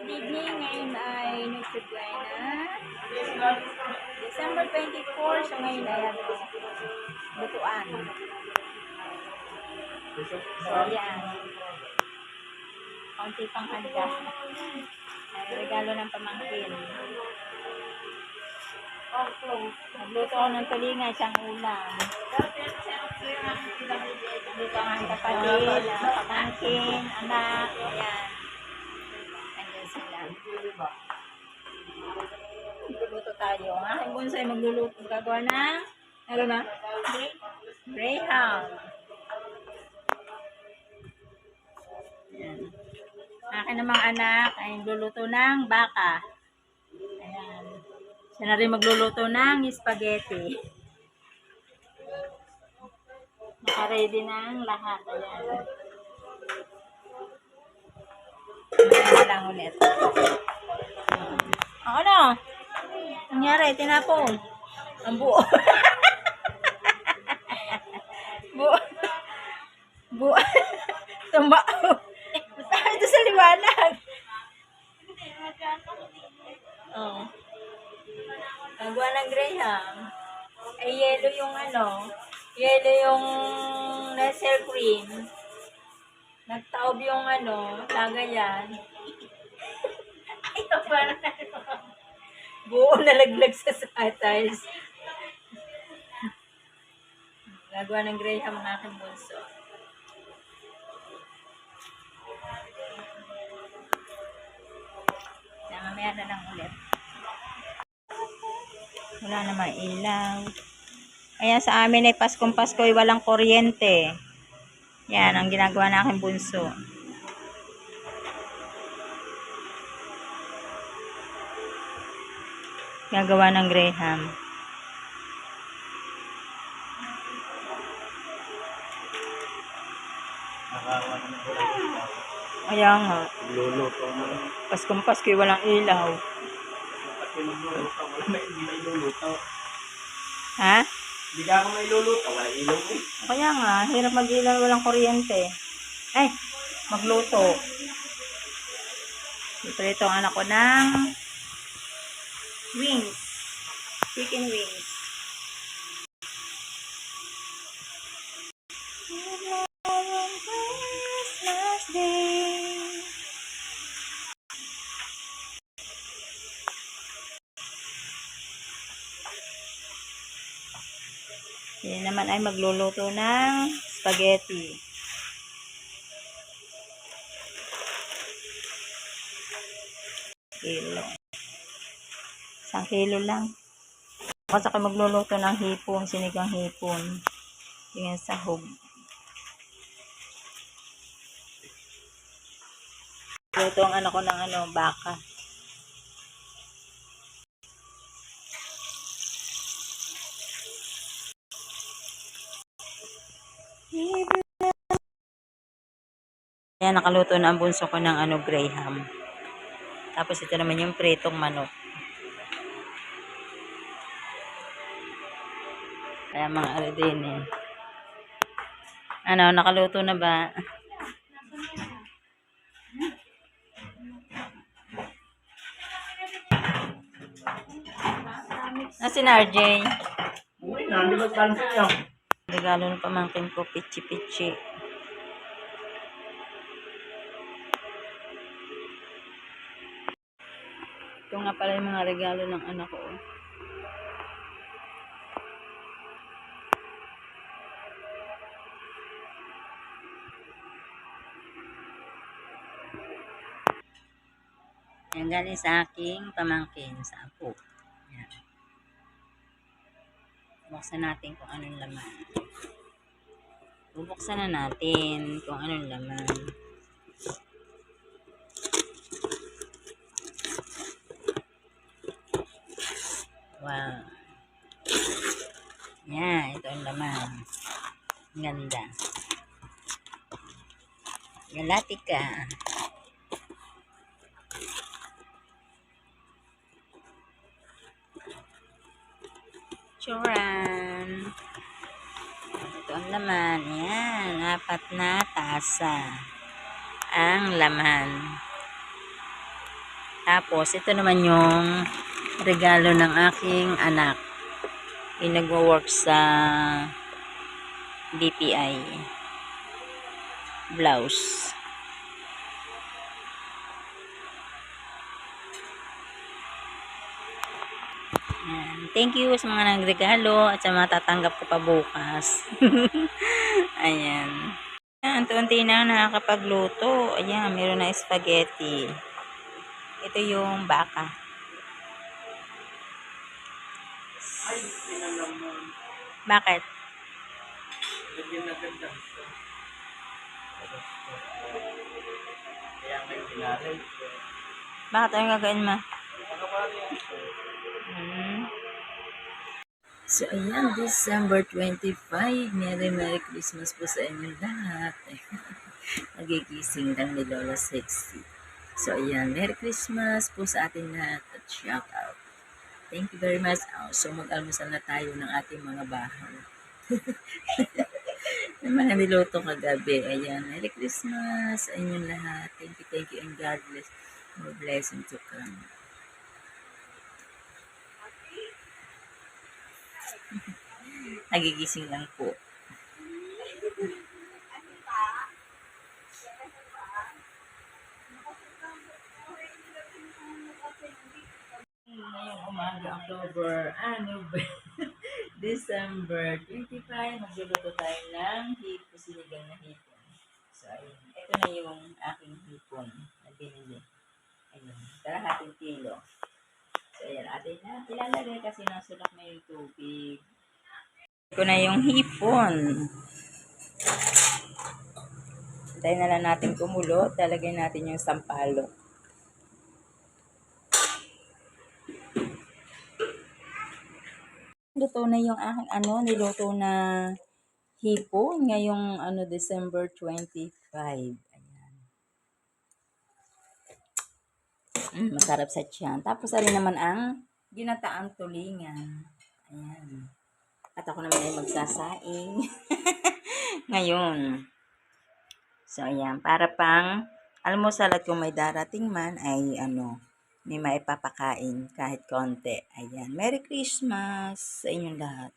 Good evening, ngayon ay nagsibuhay na December 24, so ngayon ay lutuan. So yan, kaunti pang handa. Ay, regalo ng pamangkin. Nagluto ako ng tulingan, siyang ulam. Nagluto ako ng kapatid, pamangkin, anak, yan. Andyan sila. Magluluto tayo. Ang aking bonsai magluluto. Gagawa ng, ano na? Greyhound. Ayan. Akin namang anak ay magluluto ng baka. Ayan. Siya na rin magluluto ng spaghetti. Naka-ready ng lahat. Ayan. Ayan lang ulit. Ano? Nangyari, tinapon. Ang buo. buo. Buo. Tumao. Ito sa liwanag. Oh. Nagawa ng Graham. Ay, yellow yung ano. Yellow yung Nestle cream. Nagtaob yung ano. Lagayan. Ay, parang buo nalaglag sa tiles. Nagawa ng Graham ang aking bunso. Kaya mamaya na lang ulit. Wala namang ilaw. Kaya sa amin ay Paskong Pasko ay walang kuryente. Yan ang ginagawa ng aking bunso. Gagawa ng Graham. Kaya nga. Luluto mo. Paskong Pasko ay walang ilaw. Kasi magluluto, wala may iluluto. Ha? Hindi ka ako may luluto, wala ilaw mo. Kaya nga, hirap mag-ilaw walang kuryente. Ay, magluto. Ito ang anak ko ng wings. Chicken wings. Christmas Day. Yan naman ay magluluto ng spaghetti. Kilo. 1 kilo lang. Kasi ako magluluto ng hipon, sinigang hipon. Tingnan sahog. Luto ang anak ko ng baka. Ayan, nakaluto na ang bunso ko ng Graham. Tapos ito naman yung pritong manok. Kaya mga din eh. Ano, nakaluto na ba? Nasin RJ? Uy, nandi magkansin niya. Regalo ng pamangkin ko, pichi-pichi. Ito nga pala yung mga regalo ng anak ko. Yan galing sa aking pamangkin, sa apo. Yan. Buksan natin kung anong laman. Bubuksan na natin kung anong laman. Wow. Yan, ito ang laman. Ganda. Galatika. Churan. Ito ang laman. Yan, 4 na tasa. Ang laman. Tapos, ito naman yung regalo ng aking anak. Yung nagwo-work sa DPI. Blouse. Ayan. Thank you sa mga nagregalo at sa mga tatanggap ko pa bukas. Ayan. Ayan, unti na nakakapagluto. Ayan, meron na spaghetti. Ito yung baka. Ay, tinanong mo. Bakit? Lagyan na ganda. Kaya may pinaray. Bakit ang gagawin mo? Nakapari yan. So, ayan, December 25. Merry Christmas po sa inyo lahat. Nagigising lang ni Lola Sexy. So, ayan, Merry Christmas po sa ating lahat at shout out. Thank you very much. So, mag-almusal na tayo ng ating mga bahay. Yung mga niluto kagabi. Ayan, Merry Christmas sa inyong lahat. Thank you, and God bless. More blessing to come. Nagigising lang po. Ngayong umaga, October, December 25, magluluto tayo ng hipon, sinigang na hipon. So, ayun. Ito na yung aking hipon na binili. Ayun, kalahating kilo. So, ayan, atin na ilalagay kasi nasulak na yung tubig. Ito na yung hipon. Tayo na lang natin kumulo. Talagay natin yung sampalok. Luto na yung aking niluto na hipon ngayong December 25. Ayan. Masarap sa tiyan. Tapos alin naman ang ginataang tulingan. Ayan. At ako naman ay magsasaing. Ngayon. So, ayan. Para pang almusal at kung may darating man ay may maipapakain kahit konti. Ayan. Merry Christmas sa inyong lahat.